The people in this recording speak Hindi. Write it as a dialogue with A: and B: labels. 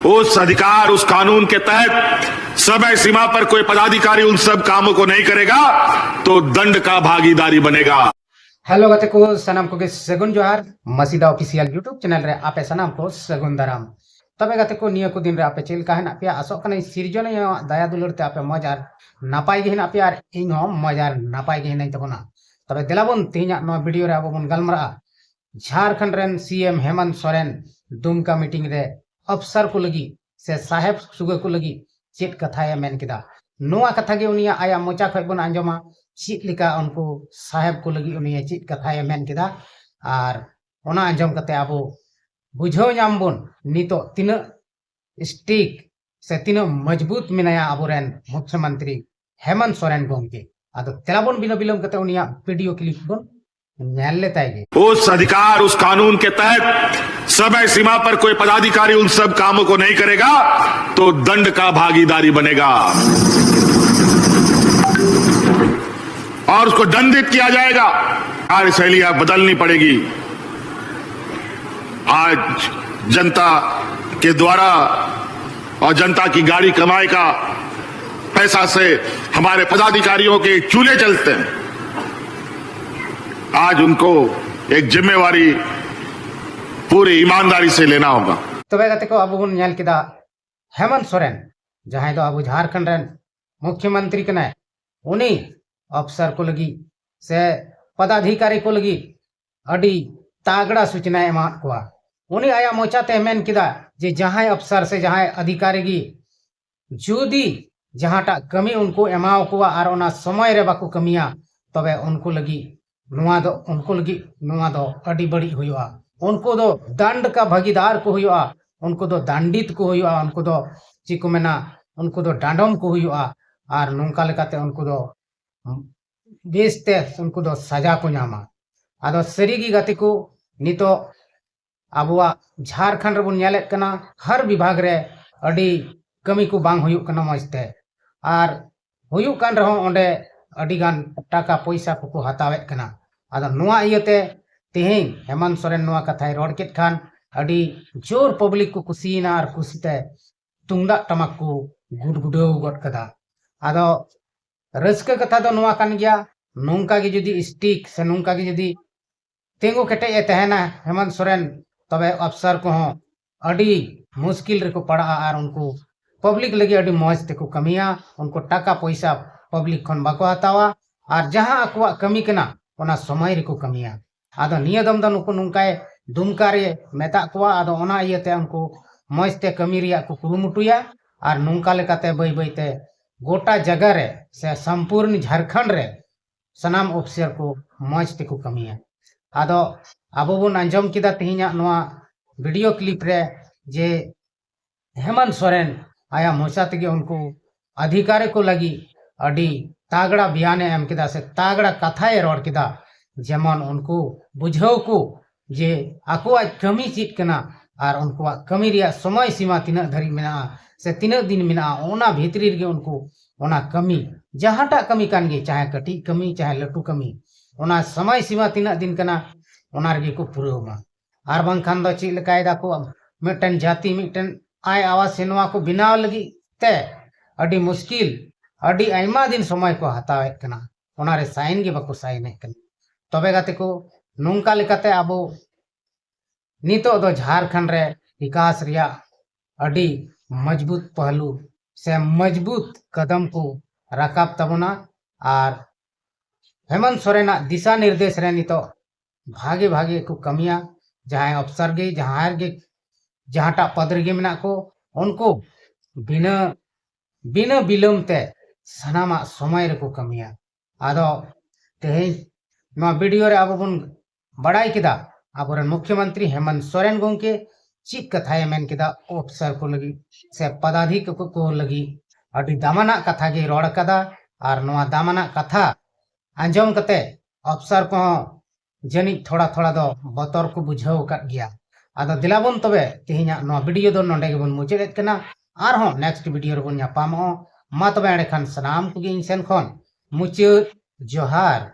A: उस अधिकार उस कानून के तहत समय सीमा पर कोई पदाधिकारी उन सब कामों को नहीं करेगा तो दंड का भागीदारी बनेगा।
B: हेलो गते को सनाम को सगुन जोहार मसीदा ऑफिशियल यूट्यूब चैनल रे आपे सनाम को सगुन दाराम तबे गते को निया को दिन रे आपे चेल का है पे आसो कने सिरजन दया दुलर ते आपे मजार नापाय गे ना पे यार इन हम मजार नापाय गे नहीं तबना तबे दिलाबन तेना नो वीडियो रे अब बन गलमरा झारखंड रेन सीएम हेमंत सोरेन दुमका मीटिंग रे अफसर को लगी से साहेब सुगे को लगी चेत कथा मेन किदा नोआ कथा गे उनिया आया मोचा खय बन आंजमा चेत लिका उनको साहेब को लगी उनिया चेत कथा मेन किदा आर ओना आंजम कते आबो बुझो नाम बन नितो तिना स्टिक से तिना मजबूत मिनाया अबोरेन मुख्यमंत्री हेमंत सोरेन गोंके आदो तेलाबन बिना बिलम कते उनिया वीडियो क्लिप बन न्याल लेता है
A: उस अधिकार उस कानून के तहत समय सीमा पर कोई पदाधिकारी उन सब कामों को नहीं करेगा तो दंड का भागीदारी बनेगा और उसको दंडित किया जाएगा। कार्यशैली अब बदलनी पड़ेगी। आज जनता के द्वारा और जनता की गाड़ी कमाई का पैसा से हमारे पदाधिकारियों के चूल्हे चलते हैं। आज उनको एक जिम्मेवारी पूरी ईमानदारी से लेना होगा।
B: तो गते को अब न्याल किदा हेमंत सोरेन जहां दो अब झारखंड रेन मुख्यमंत्री कने उनी अफसर को लगी से पदाधिकारी को लगी अडी तागड़ा सूचना एमा को उनी आया मोचाते मेन किदा जे जहां अफसर से जहां अधिकारी की जुदी जहांटा कमी उनको एमाओ को और ओना समय रे बाको कमिया तबे उनको लगी उनको लगी अड़ी बड़ी हुआ उनको दो दंड का भागीदार को हुआ उनको दो दंडित को हुआ उनको दो ची को मेना उनको दो डांडम को हुआ और नौका लेकाते उनको दो बेसते उनको दो सजा को नामा आदो सरीगी गति को नितो अबुआ झारखंड रेबन नेलेत कना हर विभाग रे अड़ी कमी को बांग हुयुक कना मजते और हुयुक कान रहो ओंडे अड़ी गान टाका पैसा को हतावेत कना आदो नोआ इयते तेहें हेमंत सोरेन नोआ कथाय रोड केत खान अड़ी जोर पब्लिक को कुसीना और कुसीते तुंगदा टमक को गुडगुडो गट कदा आदो रस्का कथा दो नोआ कान गया नोंका की जुदी स्टिक से नोंका की जुदी तेंगो केटे ए तहना हेमंत सोरेन तबे अफसर को अड़ी मुश्किल रे को पड़ा और उनको पब्लिक लगे अड़ी मौज ते को कमिया उनको टाका पैसा पब्लिक खन बाको हतावा और जहां अकवा कमी कना ओना समय रे को कमिया आदो निया दम द नुको नुंकाय दुमका रे मेता कोवा आदो ओना इयते उनको मौजते कमी रिया को कुरुमुटुया और नुंका लेकाते बई बईते गोटा जगह रे से संपूर्ण झारखंड रे सनाम ऑफिसर को मौजते को कमिया आदो आबो बन अंजम किदा तिहिना नोआ वीडियो क्लिप रे जे हेमंत सोरेन आया मोचा तेगे उनको अधिकारी को लगी अड़ी तागड़ा बयाने एम किदा से तागड़ा कथाए रोड किदा जेमन उनको बुझाव को जे आकुआ कमी चीज कना और उनको कमी रिया समय सीमा तीना धरी मेना से तीना दिन मेना ओना भीतरी रे उनको ओना कमी जहांटा कमी कान गे चाहे कटी कमी चाहे लटू कमी ओना समय सीमा तीना दिन कना ओना रे को पुरोमा आर बांखान दो ची लकायदा को मिटन जाति मिटन आय आवास सेनवा को बिनाव लगी ते अड़ी मुश्किल अड़ी आयमा दिन समय को हतावे कना ओना रे साइन गे बाको साइन कना तबे गाते को नोंका लेकाते आबो नितो दो झारखंड रे विकास रिया अड़ी मजबूत पहलू से मजबूत कदम को रकाब तबना और हेमंत सोरेना दिशा निर्देश रे नितो भागे भागे को कमिया जहां अफसर गे जहांटा पद गे मेना को उनको बिना बिना बिलम ते सनामा समय रे को कमिया आदो तेहें नोआ वीडियो रे आबो बन बड़ाई किदा आबोरन मुख्यमंत्री हेमंत सोरेन गोंके चीक कथाए मेन किदा अफसर को लगी से पदाधिकारी को लगी अड़ी दामना कथा गे रोड कदा और नोआ दामना कथा आंजम कते अफसर को जनी थोड़ा थोड़ा दो बतर को बुझाव कर गया आदो दिलाबन तबे तेहिना नोआ वीडियो दो नोंडे गे बन मुचाद कना आर हो नेक्स्ट वीडियो रे बन यापामो मा तबे एंडे खान सनाम को गे इन सेन खन मुचाद जोहार।